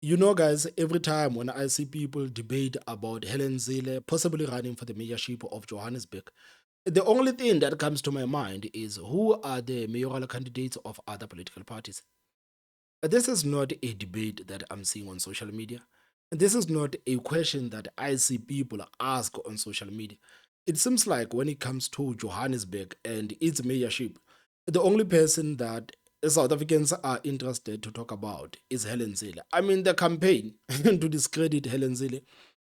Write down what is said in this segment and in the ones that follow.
You know, guys, every time when I see people debate about Helen Zille possibly running for the mayorship of Johannesburg, the only thing that comes to my mind is who are the mayoral candidates of other political parties? This is not a debate that I'm seeing on social media. This is not a question that I see people ask on social media. It seems like when it comes to Johannesburg and its mayorship, the only person that South Africans are interested to talk about is Helen Zille. I mean, the campaign to discredit Helen Zille,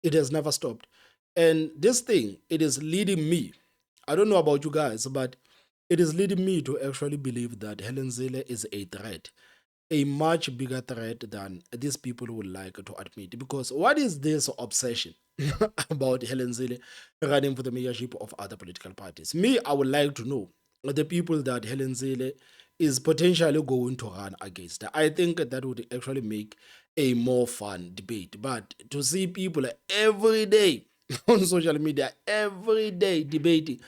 it has never stopped. And this thing, it is leading me. I don't know about you guys, but it is leading me to actually believe that Helen Zille is a threat, a much bigger threat than these people would like to admit. Because what is this obsession about Helen Zille running for the mayorship of other political parties? Me, I would like to know the people that Helen Zille is potentially going to run against. I think that would actually make a more fun debate. But to see people every day on social media, every day debating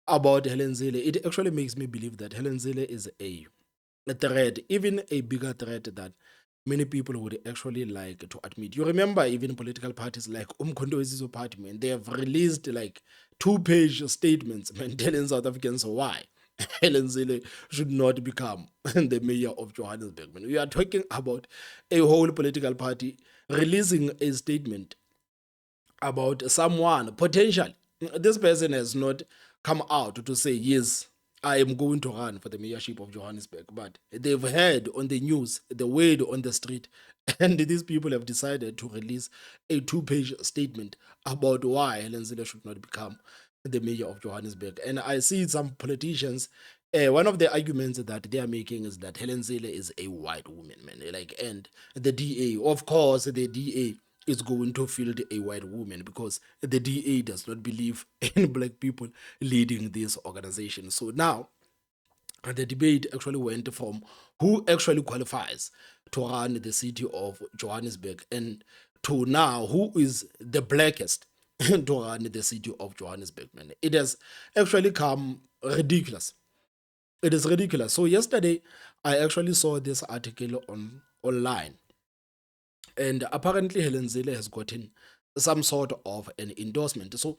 about Helen Zille, it actually makes me believe that Helen Zille is a threat, even a bigger threat that many people would actually like to admit. You remember even political parties like Umkhonto Wezizo Party, man, they have released like two-page statements, man, telling South Africans why Helen Zille should not become the mayor of Johannesburg. Man, we are talking about a whole political party releasing a statement about someone potential. This person has not come out to say, yes, I am going to run for the mayorship of Johannesburg, but they've heard on the news, the word on the street, and these people have decided to release a two-page statement about why Helen Zille should not become the mayor of Johannesburg. And I see some politicians, one of the arguments that they are making is that Helen Zille is a white woman, man. Like, and the DA, of course, the DA is going to field a white woman because the DA does not believe in black people leading this organization. So now the debate actually went from who actually qualifies to run the city of Johannesburg and to now who is the blackest to run the city of Johannesburg, man. It has actually come ridiculous. It is ridiculous. So yesterday I actually saw this article on online, and apparently Helen Zille has gotten some sort of an endorsement. So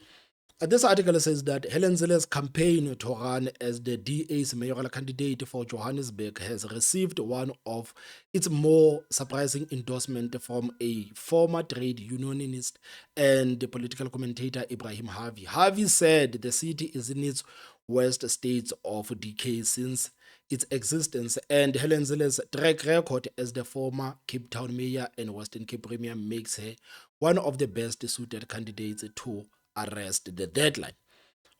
this article says that Helen Zille's campaign to run as the DA's mayoral candidate for Johannesburg has received one of its more surprising endorsement from a former trade unionist and political commentator Ibrahim Harvey. Harvey said the city is in its worst state of decay since its existence, and Helen Zille's track record as the former Cape Town mayor and Western Cape premier makes her one of the best suited candidates to arrest the deadline.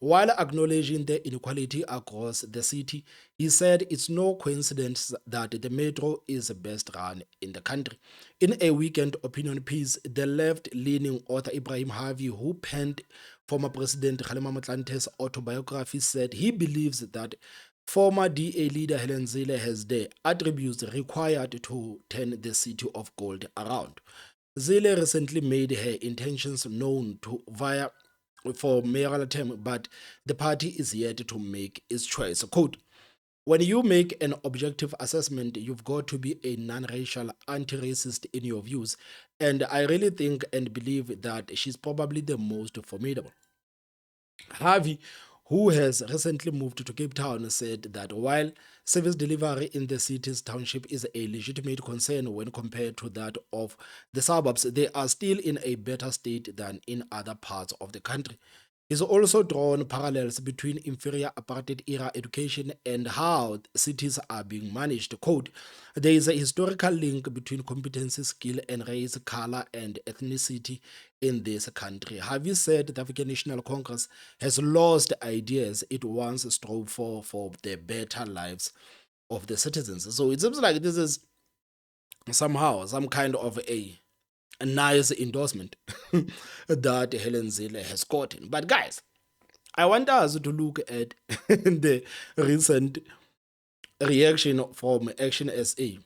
While acknowledging the inequality across the city, he said it's no coincidence that the metro is the best run in the country. In a weekend opinion piece, the left leaning author Ibrahim Harvey, who penned former President Kgalema Motlante's autobiography, said he believes that former DA leader Helen Zille has the attributes required to turn the city of gold around. Zille recently made her intentions known to via for mayoral term, but the party is yet to make its choice. Quote, when you make an objective assessment, you've got to be a non-racial, anti-racist in your views. And I really think and believe that she's probably the most formidable. Harvey, who has recently moved to Cape Town, said that while service delivery in the city's township is a legitimate concern when compared to that of the suburbs, they are still in a better state than in other parts of the country. He's also drawn parallels between inferior apartheid era education and how cities are being managed. Quote, there is a historical link between competency, skill, and race, color, and ethnicity in this country. Have you said the African National Congress has lost ideas it once strove for the better lives of the citizens? So it seems like this is somehow some kind of a nice endorsement that Helen Zille has gotten. But guys, I want us to look at the recent reaction from ActionSA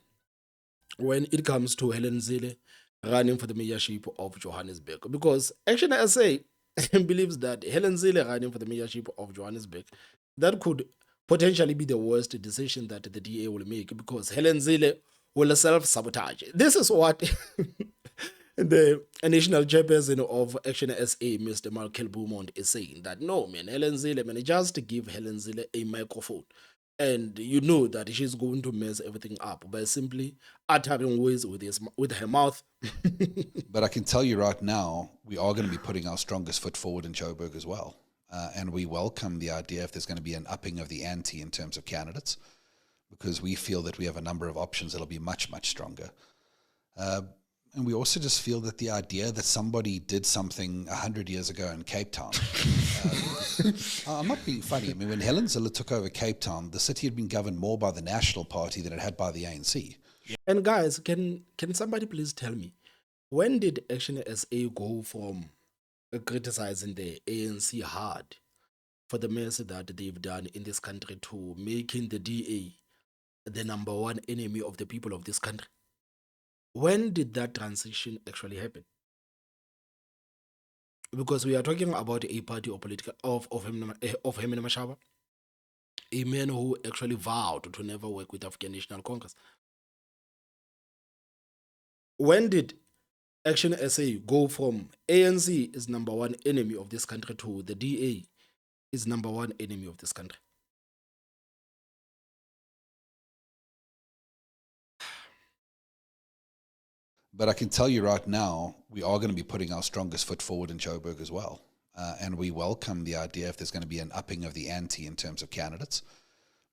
when it comes to Helen Zille running for the mayorship of Johannesburg. Because ActionSA believes that Helen Zille running for the mayorship of Johannesburg, that could potentially be the worst decision that the DA will make, because Helen Zille will self-sabotage. This is what the national chairperson of Action SA, Mr. Michael Beaumont, is saying that no, man, Helen Zille, man, just give Helen Zille a microphone. And you know that she's going to mess everything up by simply uttering words with her mouth. But I can tell you right now, we are going to be putting our strongest foot forward in Joburg as well. And we welcome the idea if there's going to be an upping of the ante in terms of candidates, because we feel that we have a number of options that'll be much, much stronger. And we also just feel that the idea that somebody did something 100 years ago in Cape Town, I'm not being funny. I mean, when Helen Zille took over Cape Town, the city had been governed more by the National Party than it had by the ANC. And guys, can somebody please tell me, when did Action SA go from criticizing the ANC hard for the mess that they've done in this country to making the DA the number one enemy of the people of this country? When did that transition actually happen? Because we are talking about a party or political of Hemine Mashaba, a man who actually vowed to never work with African National Congress. When did Action SA go from ANC is number one enemy of this country to the DA is number one enemy of this country? But I can tell you right now, we are going to be putting our strongest foot forward in Joburg as well. And we welcome the idea if there's going to be an upping of the ante in terms of candidates,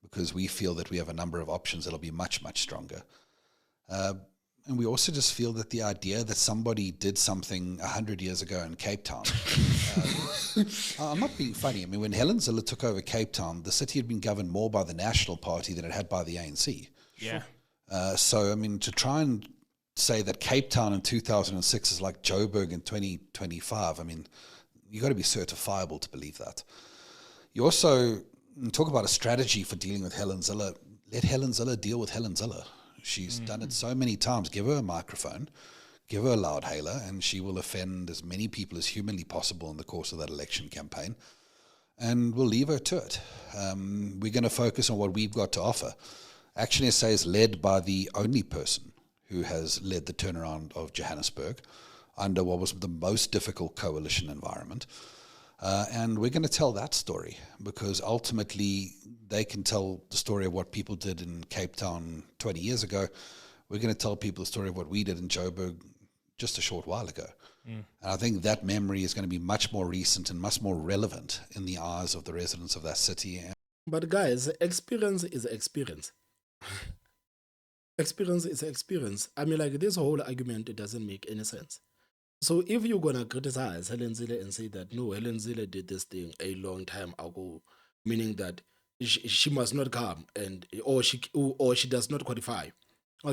because we feel that we have a number of options that'll be much, much stronger. And we also just feel that the idea that somebody did something 100 years ago in Cape Town, I'm not being funny. I mean, when Helen Zille took over Cape Town, the city had been governed more by the National Party than it had by the ANC. Yeah. So, I mean, to try and say that Cape Town in 2006 is like Joburg in 2025, I mean, you got to be certifiable to believe that. You also talk about a strategy for dealing with Helen Zille. Let Helen Zille deal with Helen Zille. She's done it so many times. Give her a microphone, give her a loud hailer, and she will offend as many people as humanly possible in the course of that election campaign. And we'll leave her to it. We're going to focus on what we've got to offer. ActionSA is led by the only person who has led the turnaround of Johannesburg under what was the most difficult coalition environment. And we're going to tell that story, because ultimately they can tell the story of what people did in Cape Town 20 years ago. We're going to tell people the story of what we did in Joburg just a short while ago. And I think that memory is going to be much more recent and much more relevant in the eyes of the residents of that city. But guys, experience is experience. Experience is experience. I mean, like, this whole argument, it doesn't make any sense. So if you're gonna criticize Helen Zille and say that no, Helen Zille did this thing a long time ago, meaning that she must not come and or she does not qualify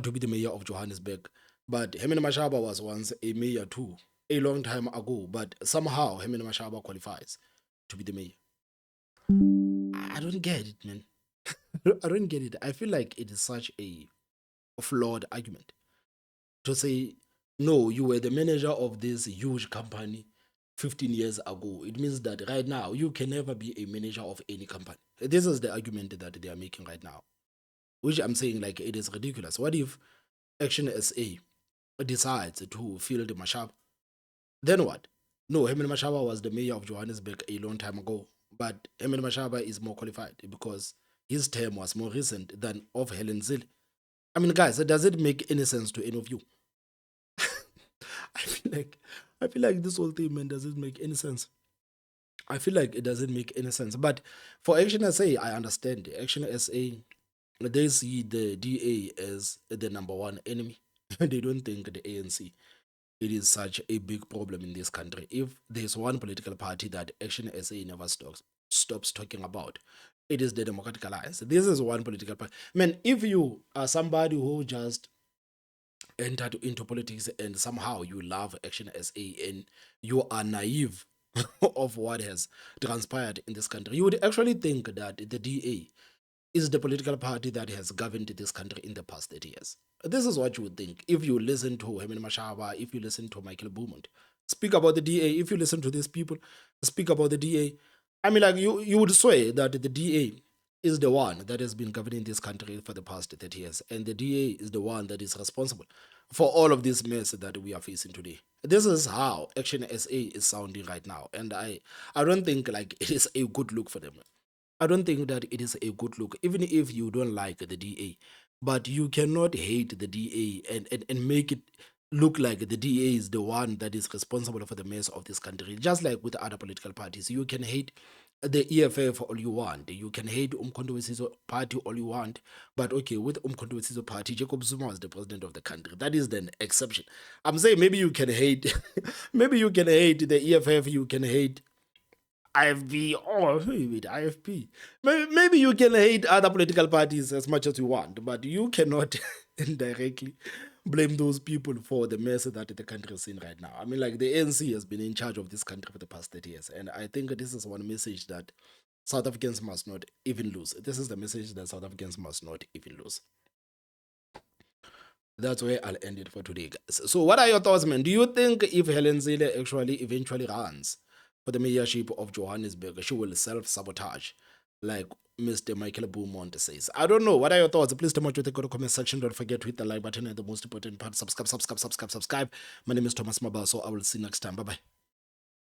to be the mayor of Johannesburg, but Hemine Mashaba was once a mayor too a long time ago, but somehow Hemine Mashaba qualifies to be the mayor. I don't get it, man. I don't get it. I feel like it is such a flawed argument to say, no, you were the manager of this huge company 15 years ago. It means that right now you can never be a manager of any company. This is the argument that they are making right now, which I'm saying, like, it is ridiculous. What if Action SA decides to field Mashaba? Then what? No, Hemine Mashaba was the mayor of Johannesburg a long time ago, but Hemine Mashaba is more qualified because his term was more recent than of Helen Zille. I mean, guys, does it make any sense to any of you? I feel like this whole thing, man, doesn't make any sense. I feel like it doesn't make any sense. But for Action SA, I understand. Action SA, they see the DA as the number one enemy. They don't think the ANC, it is such a big problem in this country. If there's one political party that Action SA never stops talking about, it is the Democratic Alliance. This is one political party. Man, if you are somebody who just entered into politics and somehow you love Action SA and you are naive of what has transpired in this country, you would actually think that the DA is the political party that has governed this country in the past 30 years. This is what you would think if you listen to Hemine Mashaba, if you listen to Michael Beaumont speak about the DA, if you listen to these people speak about the DA. I mean, like, you would swear that the DA is the one that has been governing this country for the past 30 years. And the DA is the one that is responsible for all of this mess that we are facing today. This is how Action SA is sounding right now. And I don't think like it is a good look for them. I don't think that it is a good look, even if you don't like the DA. But you cannot hate the DA and make it look like the DA is the one that is responsible for the mess of this country. Just like with other political parties, you can hate the EFF all you want. You can hate Umkhonto Wesizwe party all you want. But okay, with Umkhonto Wesizwe party, Jacob Zuma was the president of the country. That is the exception. I'm saying maybe you can hate, maybe you can hate the EFF, you can hate IFB or wait, IFP. Maybe you can hate other political parties as much as you want, but you cannot indirectly blame those people for the mess that the country is in right now. I mean, like the ANC has been in charge of this country for the past 30 years, and I think this is one message that South Africans must not even lose. This is the message that South Africans must not even lose. That's where I'll end it for today, guys. So, what are your thoughts, man? Do you think if Helen Zille actually eventually runs for the mayorship of Johannesburg, she will self-sabotage, like Mr. Michael Beaumont says? I don't know. What are your thoughts? Please tell me what you think in the comment section. Don't forget to hit the like button and the most important part, subscribe. My name is Thomas Mabel, so I will see you next time. Bye-bye.